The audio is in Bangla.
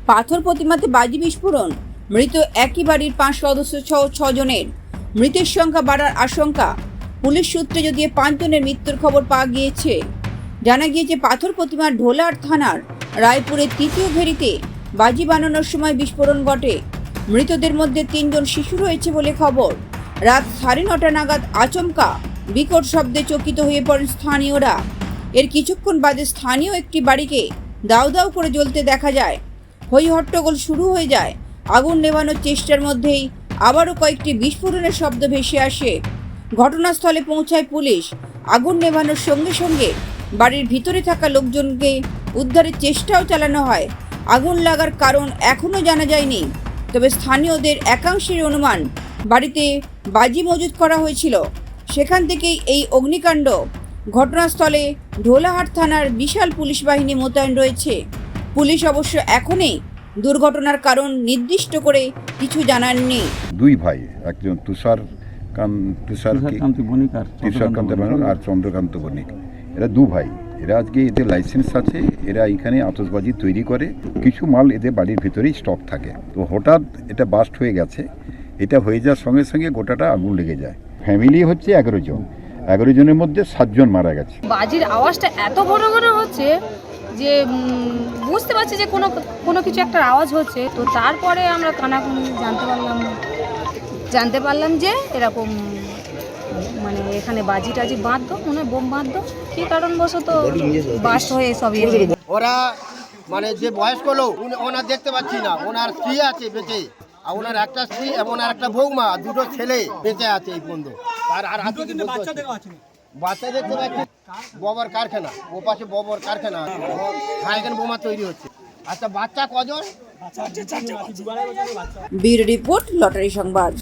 পাথর প্রতিমাতে বাজি বিস্ফোরণ, মৃত একই বাড়ির 5 সদস্য সহ 6 জনের। মৃতের সংখ্যা বাড়ার আশঙ্কা। পুলিশ সূত্রে যদিও 5 জনের মৃত্যুর খবর পাওয়া গিয়েছে। জানা গিয়েছে পাথর প্রতিমার ঢোলাহাট থানার রায়পুরের 3য় ঘেরিতে বাজি বানানোর সময় বিস্ফোরণ ঘটে। মৃতদের মধ্যে 3 জন শিশু রয়েছে বলে খবর। রাত 9:30 নাগাদ আচমকা বিকট শব্দে চকিত হয়ে পড়েন স্থানীয়রা। এর কিছুক্ষণ বাদে স্থানীয় একটি বাড়িকে দাউ দাউ করে জ্বলতে দেখা যায়। হই হট্টগোল শুরু হয়ে যায়। আগুন নেভানোর চেষ্টার মধ্যেই আবারও কয়েকটি বিস্ফোরণের শব্দ ভেসে আসে। ঘটনাস্থলে পৌঁছায় পুলিশ। আগুন নেভানোর সঙ্গে সঙ্গে বাড়ির ভিতরে থাকা লোকজনকে উদ্ধারের চেষ্টাও চালানো হয়। আগুন লাগার কারণ এখনও জানা যায়নি, তবে স্থানীয়দের একাংশের অনুমান বাড়িতে বাজি মজুত করা হয়েছিল, সেখান থেকেই এই অগ্নিকাণ্ড। ঘটনাস্থলে ঢোলাহাট থানার বিশাল পুলিশ বাহিনী মোতায়েন রয়েছে। পুলিশ অবশ্য এখনই দুর্ঘটনার কারণ নির্দিষ্ট করে কিছু জানাননি। দুই ভাই, একজন তুষারকান্ত বণিক আর চন্দ্রকান্ত বণিক, এরা 2 ভাই। এরা আজকে এদের লাইসেন্স আছে, এরা এখানে আতশবাজি তৈরি করে, কিছু মাল এদের বাড়ির ভিতরেই স্টক থাকে। তো হঠাৎ এটা বাস্ট হয়ে গেছে। এটা হয়ে যাওয়ার সঙ্গে সঙ্গে গোটাটা আগুন লেগে যায়। ফ্যামিলি হচ্ছে 11 জন, 11 জনের মধ্যে 7 জন মারা গেছে। বাজির আওয়াজটা এত ঘন ঘন হচ্ছে যে বুঝতে পারছি যে কোনো কিছু একটা আওয়াজ হচ্ছে। তো তারপরে আমরা কানাকুনি জানতে পারলাম যে এরকম মানে এখানে বাজি টাজি বাঁধতো, মনে হয় বোম বাঁধতো, কী কারণবশত বাস্ট হয়ে সবই। ওরা মানে যে বয়স্ক লোক ওনার দেখতে পাচ্ছি না, ওনার স্ত্রী আছে বেঁচে, আর ওনার একটা স্ত্রী এবং একটা বৌমা, 2টো ছেলে বেঁচে আছে এই পর্যন্ত। আর বাচ্চা দেখতে পাচ্ছি ববর কারখানা, ও পাশে ববর কারখানা, এখানে বোমা তৈরি হচ্ছে। আচ্ছা বাচ্চা কজন? ব্যুরো রিপোর্ট, লটারি সংবাদ।